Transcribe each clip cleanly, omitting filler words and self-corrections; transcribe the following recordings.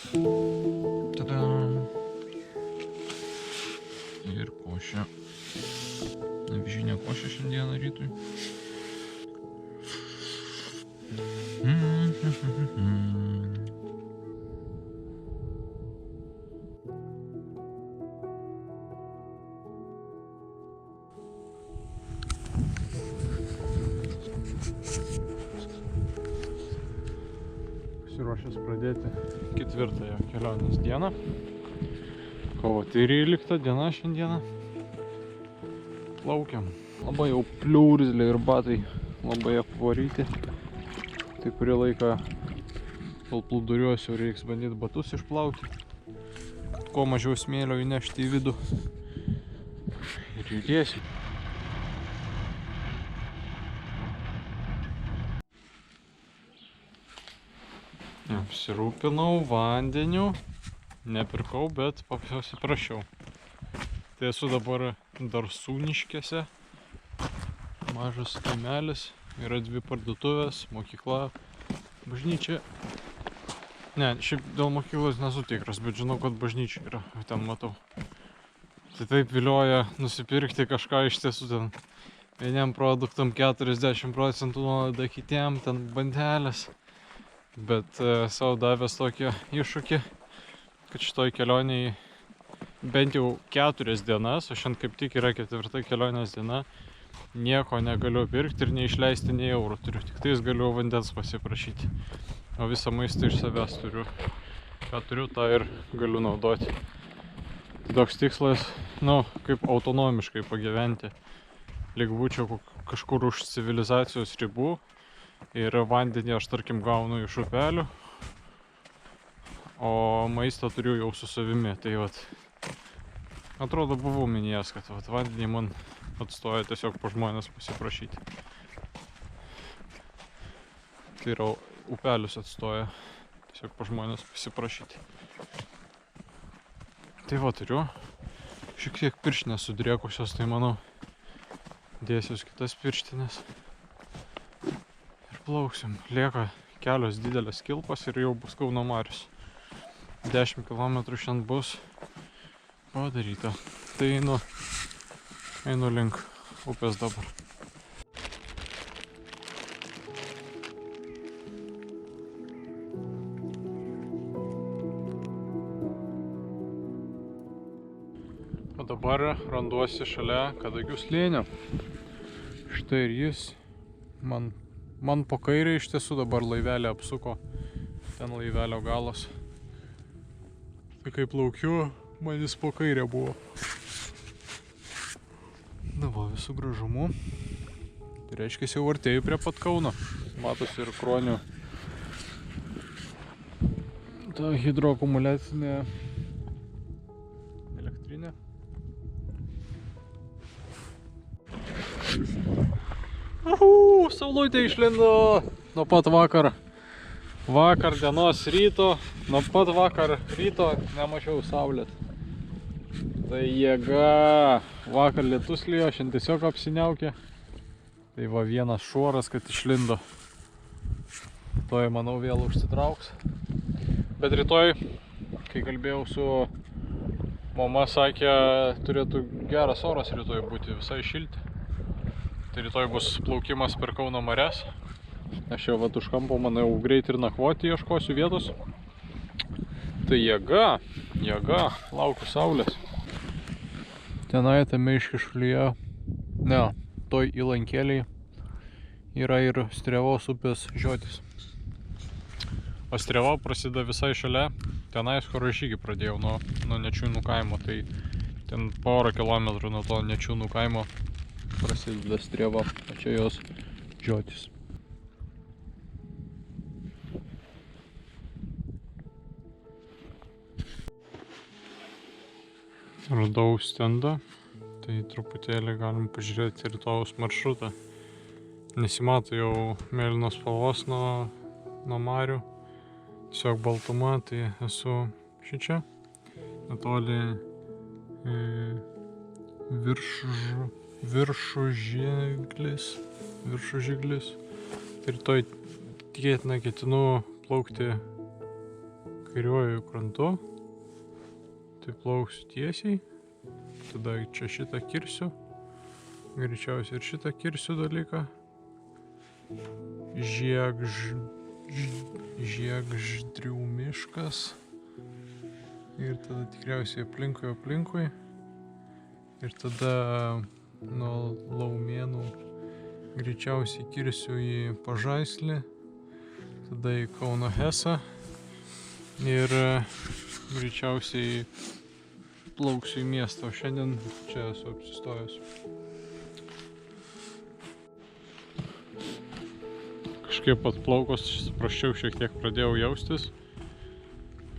Tada. Ir košė. Avižinė košė šiandieną rytui. Pasiruošęs pradėti 4 kelionės dieną. Kovo 13 diena šiandieną. Plaukiam. Labai jau pliūrzlė ir batai labai apvaryti. Tai kurį laiką kol plūduriuosiu reiks bandyti batus išplauti. Kuo mažiau smėlio įnešti į vidų. Ir judėsiu. Apsirūpinau vandeniu. Nepirkau, bet pasiprašiau. Tai esu dabar Darsūniškėse. Mažas kaimelis. Yra 2 parduotuvės, mokykla, bažnyčia. Ne, šiaip dėl mokyklos nesu tikras, bet žinau, kad bažnyčia yra. Ten matau. Tai taip vilioja nusipirkti kažką iš tiesų ten. Vieniem produktam 40% nuolaida, kitiem ten bandelės. Bet savo davęs tokį iššūkį, kad šitoj kelionėj bent jau 4 dienas, o šiandien kaip tik yra 4 kelionės diena, nieko negaliu pirkti ir neišleisti nei eurų turiu. Tik tais galiu vandens pasiprašyti. O visą maistą iš savęs turiu. Ką turiu, tą ir galiu naudoti. Tai toks tikslas, nu, kaip autonomiškai pagyventi. Lyg būčiau kažkur už civilizacijos ribų. Ir vandenį aš tarkim gaunu iš upelių. O maistą turiu jau su savimi. Tai vat, atrodo buvau minėjęs, kad vat, vandenį man atstoja tiesiog po žmonės pasiprašyti. Tai yra upelius atstoja tiesiog po žmonės pasiprašyti. Tai va turiu. Šiek tiek pirštinės sudrėkusios, tai manau dėsius kitas pirštinės. Ir plauksim. Lieka kelios didelės kilpos ir jau bus Kauno marios. 10 km šiandien bus padaryta. Tai einu link upės dabar. O dabar randuosi šalia Kadagių slėnio. Štai ir jis. Man po kairę iš tiesų dabar laivelį apsuko. Ten laivelio galas. Tai kai plaukiu, man jis po kairę buvo. Na va, visų gražumų. Tai reiškia, jau artėju prie pat Kauno. Matosi ir Kronių. Ta hidroakumuliacinė elektrinė. Saulutė išlindo nuo pat vakar dienos ryto. Nuo pat vakar ryto nemačiau saulės. Tai jėga. Vakar lietus lijo, šiandien tiesiog apsiniaukė. Tai va vienas šuoras, kad išlindo. Rytoj, manau, vėl užsitrauks. Bet rytoj, kai kalbėjau su mama, sakė, turėtų geras oras rytoj būti, visai šilti. Tai rytoj bus plaukimas per Kauno marias. Aš jau vat už kampo, manau, greit ir nakvoti ieškosiu vietos. Tai jėga, laukiu saulės. Tenai tame iškišulyje, ne, toj įlankėliai yra ir Strėvos upės žiotis. O Strėva prasideda visai šalia, tenais, kur aš žygį pradėjau nuo Nečiūnų kaimo. Tai ten porą kilometrų nuo to Nečiūnų kaimo prasideda Strėva, o čia jos žiotis. Radau stendą, tai truputėlį galim pažiūrėti rytojaus maršrutą. Nesimato jau mėlynos spalvos nuo marių, tiesiog baltuma, tai esu šičia, netoli viršužiglis. Tai rytoj tikėtina ketinu plaukti kairiuoju krantu. Tai plauksiu tiesiai. Tada čia šitą kirsiu. Greičiausiai ir šitą kirsiu dalyką. Žiegždrių miškas. Ir tada tikriausiai aplinkui. Ir tada nuo Laumėnų greičiausiai kirsiu į Pažaislį. Tada į Kauno Hesą. Ir greičiausiai plauksiu į miestą. O šiandien čia esu apsistojęs. Kažkaip atplaukus prasčiau šiek tiek pradėjau jaustis.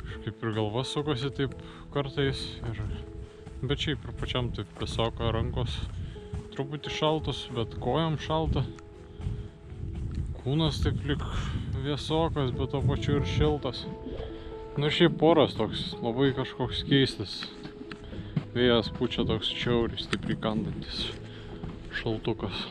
Kažkaip ir galva sukosi taip kartais. Bet šiaip ir pačiam taip tiesiog rankos truputį šaltos, bet kojom šalta. Kūnas taip lyg vėsokas, bet tuo pačiu ir šiltas. Nu šiaip oras toks labai kažkoks keistas. Vėjas pučia toks čiauriai stipriai kandantis. Šaltukas.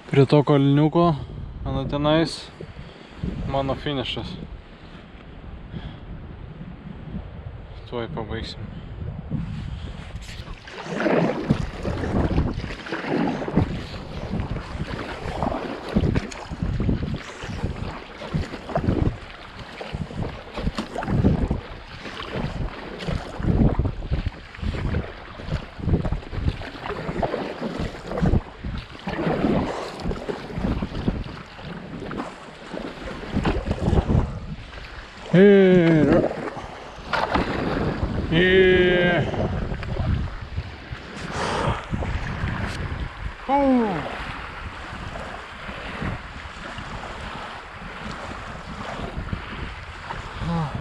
Prie to kalniuko, tenais, mano finišas. Tuoj pabaigsim.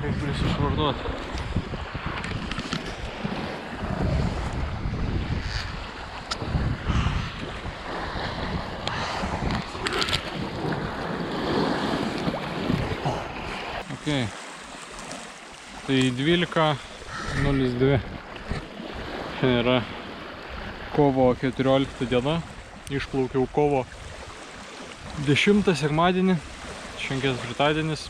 Reikia prisišvarduoti. Okay. Tai 12:02. Šiandien yra kovo 14 diena. Išplaukiau kovo 10 sekmadienį. Šiandien ketvirtadienis.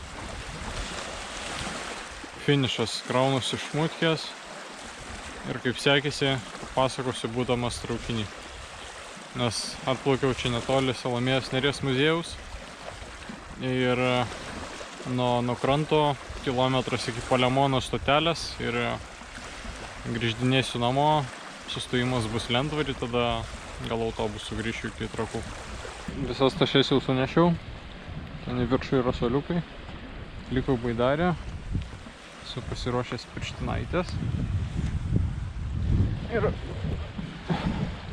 Finišas, kraunusi šmutkės. Ir kaip sekėsi, papasakosiu būdamas traukinį. Nes atplaukiau čia netoli Salomėjos Nėries muziejaus. Ir nuo kranto kilometras iki Palemono stotelės. Ir grįždinėsiu namo. Sustojimas bus Lentvarį, tada gal autobusu grįšiu iki Trakų. Visas tašes jau sunešiau. Ten į viršų yra soliukai. Likau baidarę. Esu pasiruošęs pirštinaitės. Ir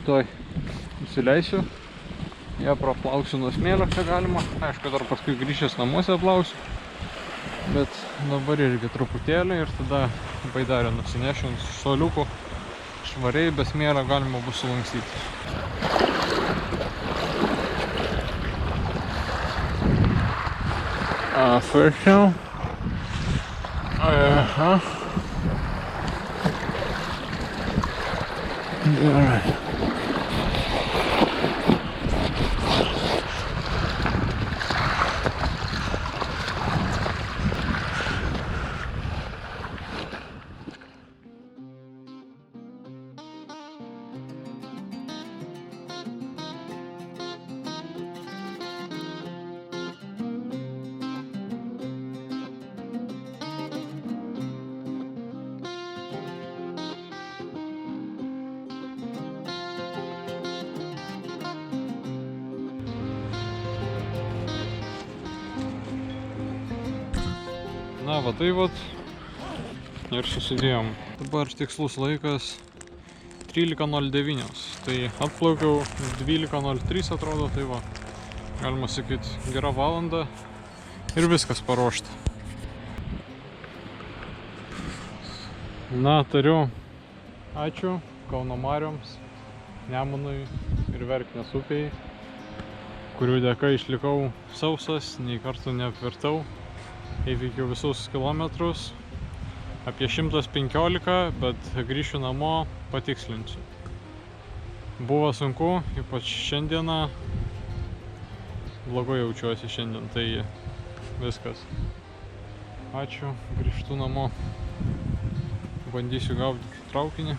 tuoj nusileisiu. Ją praplauksiu nuo smėlio, čia galima. Aišku, dar paskui grįžęs namuose plausiu. Bet dabar irgi truputėlį ir tada baidarę nusinešiu ant soliukų. Švariai, be smėlio galima bus sulankstyti. First now. Alright. Na va tai vat ir susidėjom. Dabar tikslus laikas 13:09, tai atplaukiau 12:03 atrodo, tai va, galima sakyti, gera valanda ir viskas paruošta. Na, tariu ačiū Kauno Marioms, Nemunui ir Verknės upei, kurių dėka išlikau sausas, nei kartų neapvirtau, įveikiau visus kilometrus, apie 115, bet grįšiu namo, patikslinsiu. Buvo sunku, ypač šiandieną, blogai jaučiuosi šiandien, tai viskas. Ačiū, grįžtu namo, bandysiu gauti traukinį,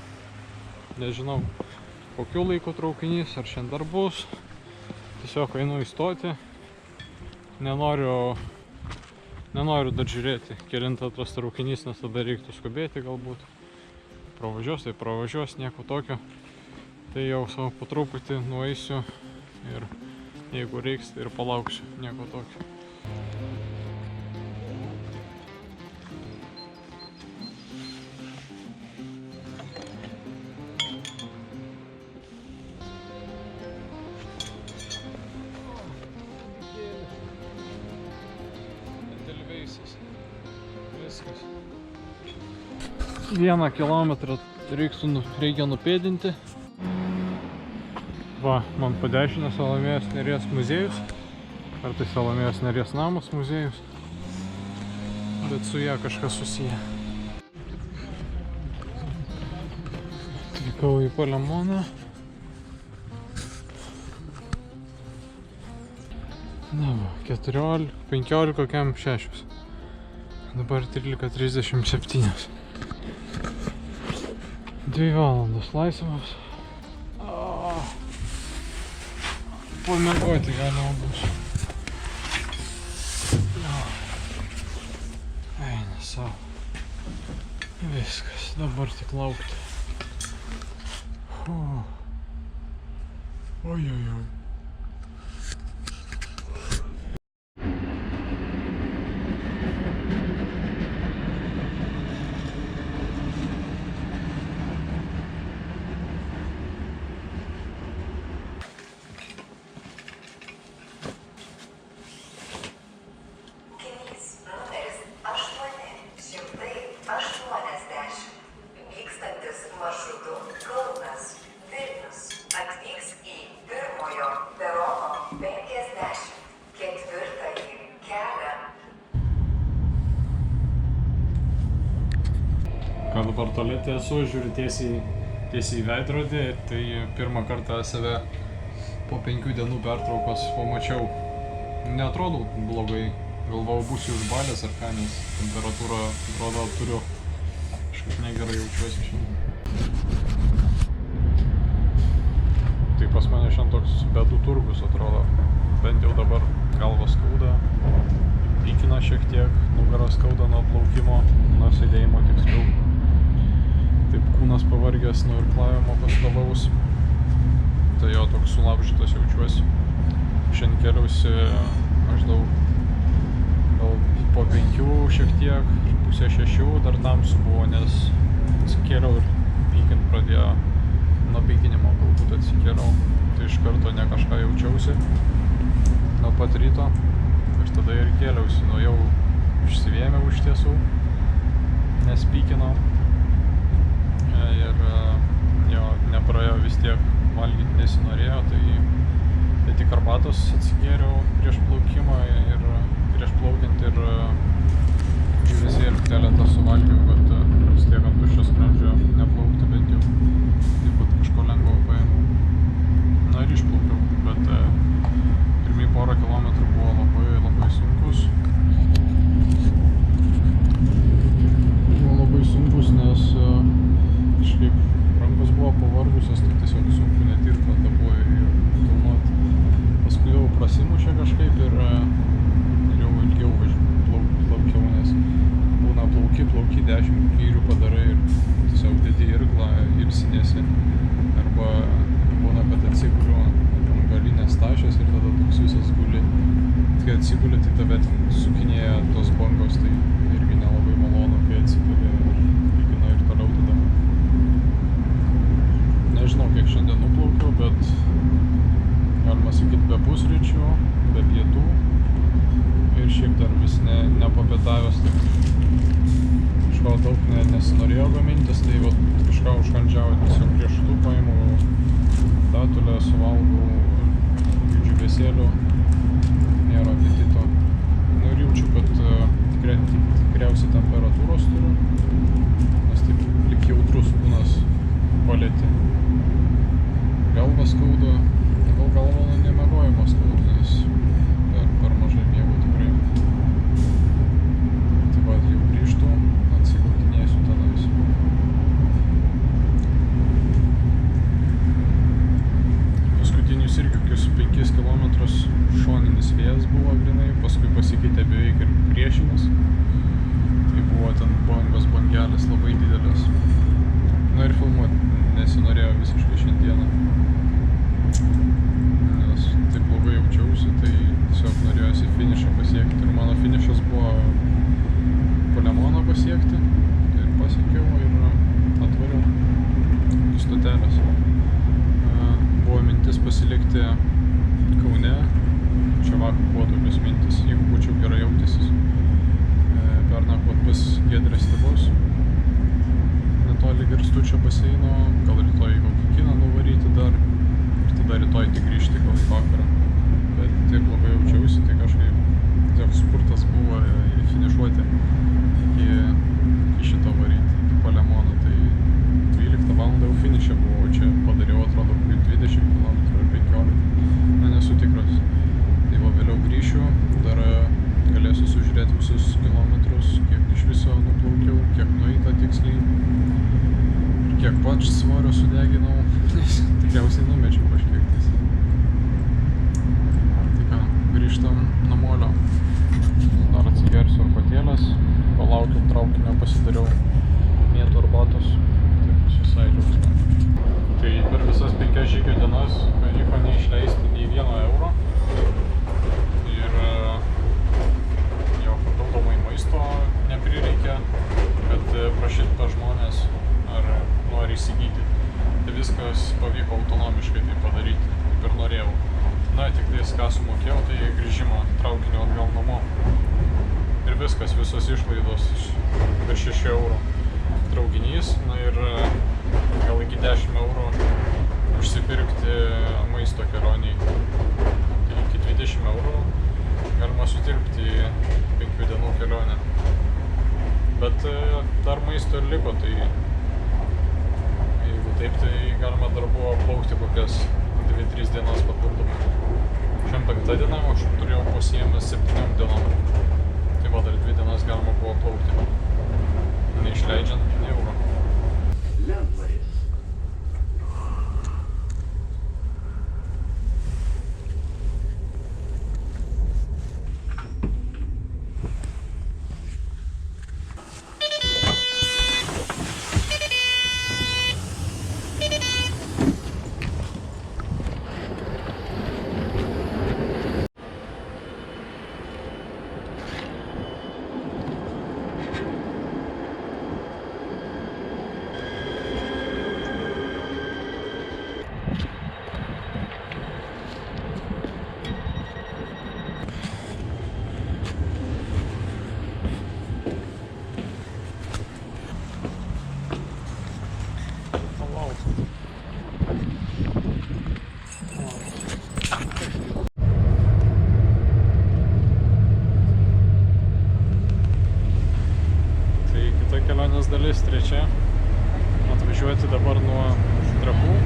nežinau kokiu laiku traukinys, ar šiandien dar bus. Tiesiog einu įstoti, nenoriu dar žiūrėti, kelintą tas traukinys, nes tada reiktų skubėti galbūt. Pravažiuos, tai pravažiuos, nieko tokio. Tai jau savo po truputį nueisiu ir jeigu reiks, tai ir palauksiu, nieko tokio. Viskas. 1 kilometrą reikia nupėdinti. Va, man padešinė Salomėjos Nėries muziejus. Ar tai Salomėjos Nėries namas muziejus. Bet su ją kažkas susiję. Atvykau į Palemoną. Na va, 14, 15, kokiam 6. Dabar 13:37. 2 valandos laisvos. Pamiegoti galima bus. Eina savo. Viskas, dabar tik laukti. Ojojoj. Dabar tualete esu, žiūriu tiesiai į veidrodį, tai pirmą kartą save po 5 dienų pertraukos pamačiau. Neatrodau blogai, galvojau būsiu užbalęs ar ką, nes temperatūra atrodo turiu, kažkaip negerai jaučiuosi šiandien. Tai pas mane šiandien toks bėdų turgus atrodo, bent jau dabar galva skauda, pykina šiek tiek, nugarą skauda nuo plaukimo, nuo sėdėjimo tiksliau. Taip kūnas pavargęs nuo irklavimo pastovaus, tai jo toks sulaužytas jaučiuosi. Šiandien keliausi maždaug gal po 5 šiek tiek, pusė 6, dar tamsu buvo, nes atsikėliau ir pykint pradėjo, nuo pykinimo galbūt atsikėliau, tai iš karto ne kažką jaučiausi nuo pat ryto ir tada ir kėliausi, nu jau išsivėmiau iš tiesų, nes pykinau. Ir jo, nepraėjo vis tiek, valgyti nesinorėjo, tai tik arbatos atsigėriau prieš plaukimą ir prieš plaukiant ir gyvesėlių keletą suvalgiau, bet vis tiek ant tuščio skrandžio neplaukti bent jau, taip pat kažko lengvo paėmiau. Na ir išplaukiau, bet pirmieji porą kilometrų buvo labai sunkus. Buvo labai sunkus, nes kažkaip rankos buvo pavargusios, tai tiesiog sunku net ir tada buvo kilnoti. Paskui jau prasimušė kažkaip ir jau ilgiau plaukiau, nes būna plauki 10 kyrių padarai ir tiesiog dedi irklą, ilsiniesi. Arba būna, kad atsiguliu ant galinės tašės ir tada toks visas guli. Kai atsiguli, tai tave sukinėja tos bangos, tai irgi irgi nelabai malonu, kai atsikeli ir mėgina ir toliau tada. Nežinau, kiek šiandien nuplaukiau, bet galima sakyti be pusryčių, be pietų ir šiaip dar vis nepapietavęs. Kažko daug nesinorėjo gamintis, tai vat, kažką užkandžiauju, tiesiog riešutų paimu, datulę suvalgau, džiūvėsėlių, nėra apetito. Nu ir jaučiu, kad tikriausiai temperatūros turiu, nes taip lik jautrus kūnas palietė. Galva skauda, gal galva nemiegojimo skauda, nes per mažai miego tikrai. Taip pat jau grįžtu, atsigultinėsiu tenais. Paskutinius irgi kokius 5 km šoninis vėjas buvo grinai, paskui pasikeitė beveik ir priešinis. Tai buvo ten bangelės labai didelės. Na ir filmuoti nesinorėjo visiškai šiandieną. Nes taip blogai jaučiausi, tai tiesiog norėjosi finišą pasiekti. Ir mano finišas buvo Palemoną pasiekti. Ir pasiekiau ir atvariau iki stotelės. Buvo mintis pasilikti Kaune. Čia vakar buvo tokios mintis, jeigu būčiau gerai jautęsis. Pernakvot pas Giedrės tėvus. Netoli Girstučio baseino, gal rytoj į kokį kiną nuvaryti dar. Ir tada rytoj tik grįžti gal į vakarą. Bet taip labai jaučiausi, tai kažkaip tiesiog spurtas buvo finišuoti iki šito varyti, iki Palemono. Tai 12 val. Jau finiše buvau, čia padariau atrodo 20 km ar 15, na nesu tikras. Tai va vėliau grįšiu, dar galėsiu sužiūrėti visus kilometrus, kiek iš viso nuplaukiau, kiek nueita tiksliai ir kiek pats svorio sudeginau, tikriausiai numečiau kažkiek tais. Tai ką, grįžtam namolio, dar atsigersiu arbatėlės, palaukiu traukinio, pasidariau mėtų arbatos. Visai džiaugsmą. Tai per visas 5 žygio dienas pavyko neišleisti nei 1 euro ir jo papildomai maisto neprireikė, kad prašyt pas žmonės ar nori įsigyti. Tai viskas pavyko autonomiškai tai padaryti, kaip ir norėjau. Na, tik tais ką sumokėjau, tai grįžimo traukinio atgal namo. Ir viskas, visos išlaidos virš 6 eurų. Traukinys, na ir gal iki 10 eurų užsipirkti maisto kelioniai. Tai iki 20 eurų galima sutilpti į 5 dienų kelionę. Bet dar maisto ir liko, tai jeigu taip, tai galima dar buvo plaukti kokias 2-3 dienas papildomai. Šiandien 5 diena, aš turėjau pasiėmęs 7 dienom. Tai va dar 2 dienas galima buvo plaukti. Neišleidžiant nei euro. kelionės dalis trečia. Atvažiuoti dabar nuo Trakų.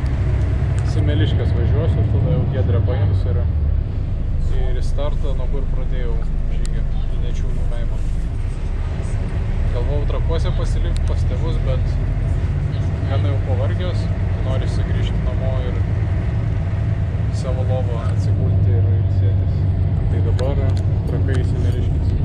Semeliškės važiuosiu, tada jau Giedrę paims ir į startą, nuo kur pradėjau žygį į Nečiūnų kaimą. Galvojau Trakuose pasilikti pas tėvus, bet gana jau pavargęs, norisi grįžti namo ir į savo lovą atsigulti ir ilsėtis. Tai dabar Trakai Semeliškės.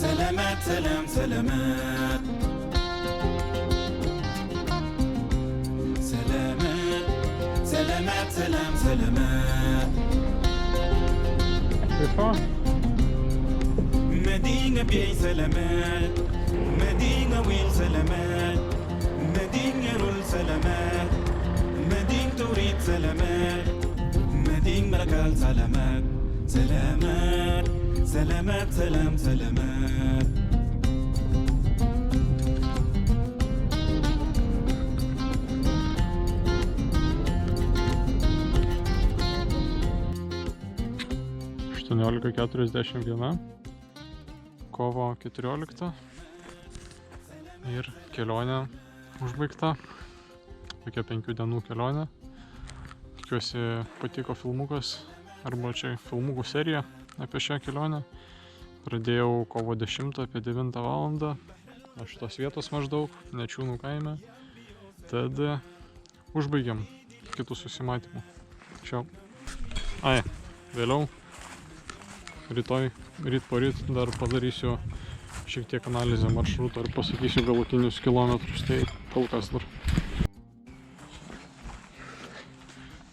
سلامات سلام سلامات سلامات سلامات سلام سلامات Що? مدينة بيع سلامات مدينة ويل سلامات مدينة رول سلامات مدينة تريد سلامات مدينة ملكال سلامات سلامات سلامات سلام سلامات Aštuoniolika 41, kovo 14 ir kelionė užbaigta, tokia 5 dienų kelionė. Tikiuosi patiko filmukas, arba čia filmukų serija apie šią kelionę. Pradėjau kovo 10 apie 9 valandą, nuo šitos vietos maždaug, Nečiūnų kaime. Tad užbaigiam, kitų susimatymų. Čiau. Vėliau, ryt poryt dar padarysiu šiek tiek analizę maršruto ir pasakysiu galutinius kilometrus, tai kol kas dar.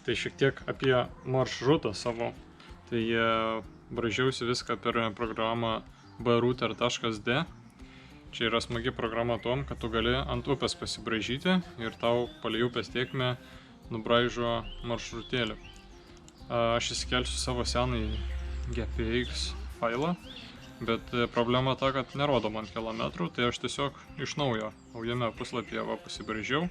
Tai šiek tiek apie maršrutą savo. Tai braižiausi viską per programą brouter.d. Čia yra smagi programa tom, kad tu gali ant upės pasibraižyti ir tau palei upės tėkmę nubraižo maršrutėlį. Aš įsikelsiu savo senąjį GPX failą, bet problema ta, kad nerodo man kilometrų, tai aš tiesiog iš naujame puslapyje pasibraižiau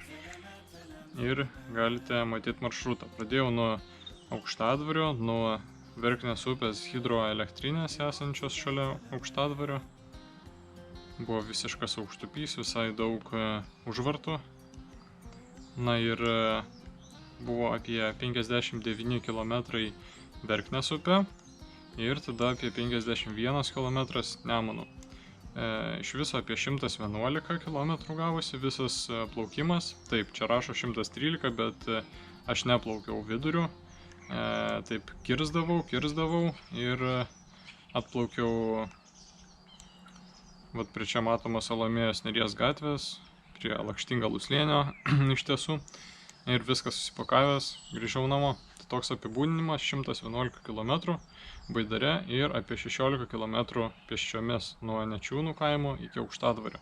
ir galite matyti maršrutą. Pradėjau nuo Aukštadvario, nuo Verknės upės hidroelektrinės esančios šalia Aukštadvario. Buvo visiškas aukštupys, visai daug užvartų. Na ir buvo apie 59 km Verknės upė ir tada apie 51 km Nemunu. Iš viso apie 111 km gavosi visas plaukimas. Taip, čia rašo 113, bet aš neplaukiau viduriu. Taip, kirsdavau ir atplaukiau prie čia matomos Salomėjos Nėries gatvės, prie Lakštingalų slėnio iš tiesų. Ir viskas susipakavęs, grįžau namo. Tai toks apibūdinimas: 111 km Baidare ir apie 16 km pėsčiomis nuo Nečiūnų kaimo iki Aukštadvario.